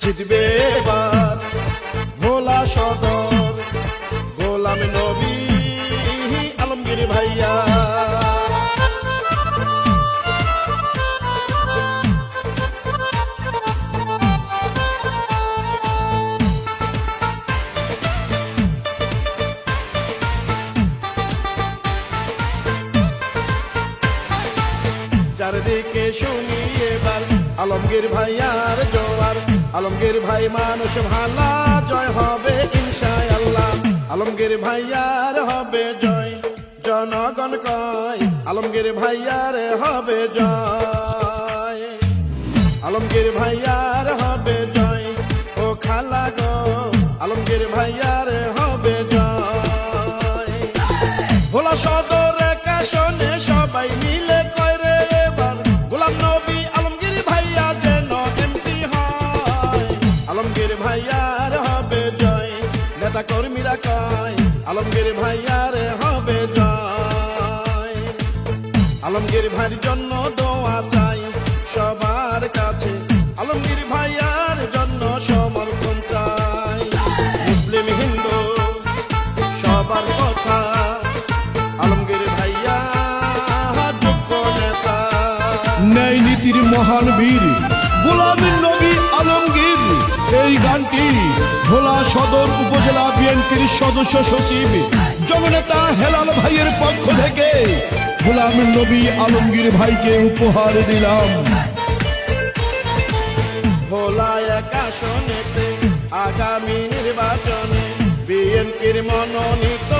জিতবে এবার ভোলা সদর গোলাম নবী আলমগীর ভাইয়া। চারদিকে শুনি এবার আলমগীর ভাইয়ার জোয়ার, আলমগীর ভাই মানুষ ভালা, জয় হবে ইনশাআল্লাহ। আলমগীর ভাইয়ার হবে জয়, জনগণ কয় আলমগীর ভাইয়ার হবে জয়, আলমগীর ভাইয়ার হবে জয়। ও খালা গো আলমগীর ভাইয়ার হবে জয়। ভোলা সদর কাশনে সবাই মিলে কয় রে এবার গোলাম নবী আলমগীর ভাইয়া যেন এমপি হয়। আলমগীর ভাইয়ার হবে জয়, নেতা কর্মীরা কয় আলমগীর ভাইয়ার হবে জয়। আলমগীর ভাইয়ের জন্য দোয়া চাই সবার কাছে, আলমগীর ভাইয়ার জন্য সমর্থন চাই। মুসলিম হিন্দু সবার কথা আলমগীর ভাইয়া যোগ্য নেতা। ন্যায় নীতির মহান বীর গোলাম নবী আলমগীর। এই গানটি ভোলা সদর উপজেলা বিএনপির সদস্য সচিব জননেতা হেলাল ভাইয়ের পক্ষ থেকে গোলাম নবী আলমগীর ভাইকে উপহার দিলাম। ভোলা একাশনেতে আগামী নির্বাচনে বিএনপির মনোনীত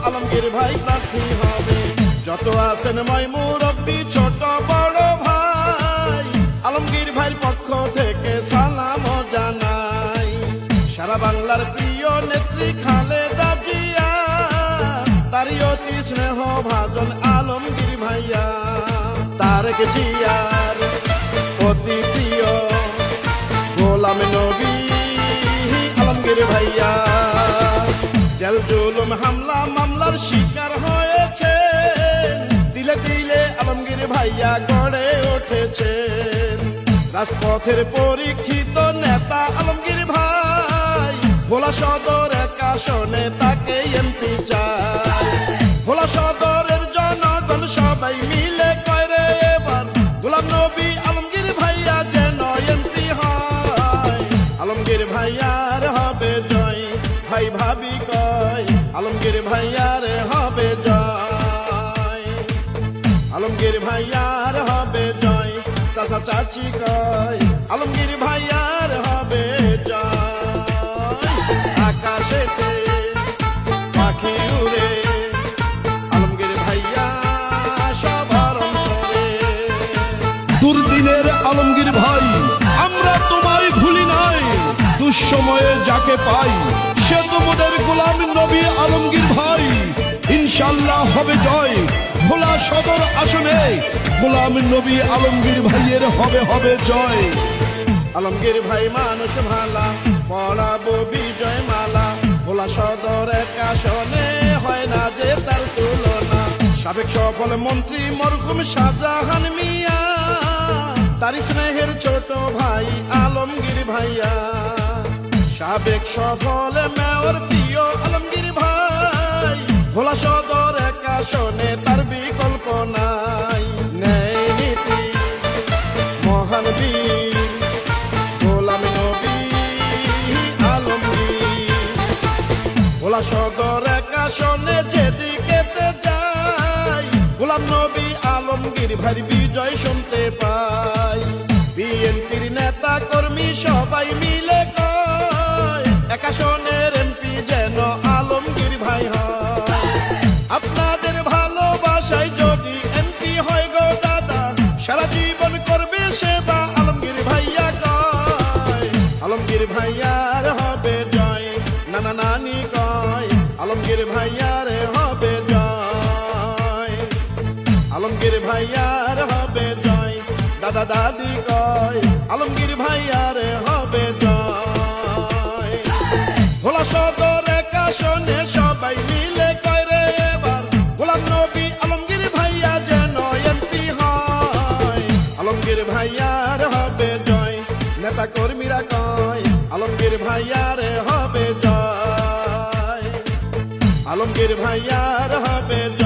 আলমগীর ভাই প্রার্থী হবে। যত আছেন ময় মুরব্বী ছোট বড় ভাই আলমগীর ভাইয়ের পক্ষ থেকে সালাম জানাই। সারা বাংলার প্রিয় নেত্রী খালেদা জিয়া, তারই অতি স্নেহ ভাজন আলমগীর ভাইয়া। তারেক জিয়ার অতি প্রিয় গোলাম নবী আলমগীর ভাইয়া। জেল জুলুম হামলা মামলার শিকার হয়েছে, দিলে দিলে আলমগীর ভাইয়া গড়ে উঠেছেন। রাজপথের পরীক্ষিত নেতা আলমগীর ভাই, ভোলা সদর কাশনে তাকে এমপি চায়। ভোলা সদরের জনগণ সবাই মিলে কয় রে এবার গোলাম নবী আলমগীর ভাইয়া যেন এমপি হয়। আলমগীর ভাইয়ার হবে জয়, ভাই ভাবি কয় আলমগীর ভাইয়ার হবে জয়, আলমগীর ভাইয়ার হবে জয়। চাচা চাচি কয় আলমগীর ভাইয়ার হবে জয়। আকাশেতে পাখি উড়ে আলমগীর ভাইয়া সবার অন্তরে। দুর্দিনের আলমগীর ভাই আমরা তোমায় ভুলি নাই, দুঃসময়ে যাকে পাই সে তোমাদের গোলাম নবী আলমগীর ভাই। ইনশাআল্লাহ হবে জয়, ভোলা সদর আসনে গোলাম নবী আলমগীর ভাইয়ের হবে জয়। আলমগীর ভাই মানুষ ভালা, পড়াবো বিজয় মালা। ভোলা সদর কাশনে হয় না যে তার তুলনা। সাবেক সফল মন্ত্রী মরহুম শাহজাহান মিয়া, তারই স্নেহের ছোট ভাই আলমগীর ভাইয়া। সাবেক সফল মেয়র প্রিয় আলমগীর ভাই, ভোলা সদর কাশনে তার বিকল্প নাই। ন্যায় নীতি মহান বীর গোলাম নবী আলমগীর। ভোলা সদর কাশনে যেদিকেতে যাই গোলাম নবী আলমগীর ভাই বিজয় শুনতে পাই। বিএনপির নেতা কর্মী সবাই মিলে কয় একাশনের এমপি যেন আলমগীর ভাই হয়। আপনাদের ভালোবাসায় যদি এমপি হয় গো দাদা, সারা জীবন করবে সেবা আলমগীর ভাইয়া কয়। আলমগীর ভাইয়ার হবে জয়, নানা নানি কয় আলমগীর ভাইয়ার হবে জয়, আলমগীর ভাইয়ার হবে জয়। দাদা দাদি কয় আলমগীর ভাইয়ার হবে জয়। ভোলা সদর কাশনে সবাই মিলে কয় রে এবার গোলাম নবী আলমগীর ভাইয়া যেন এমপি হয়। আলমগীর ভাইয়ার হবে জয়, নেতা কর্মীরা কয় আলমগীর ভাইয়ার হবে জয়, আলমগীর ভাইয়ার হবে জয়।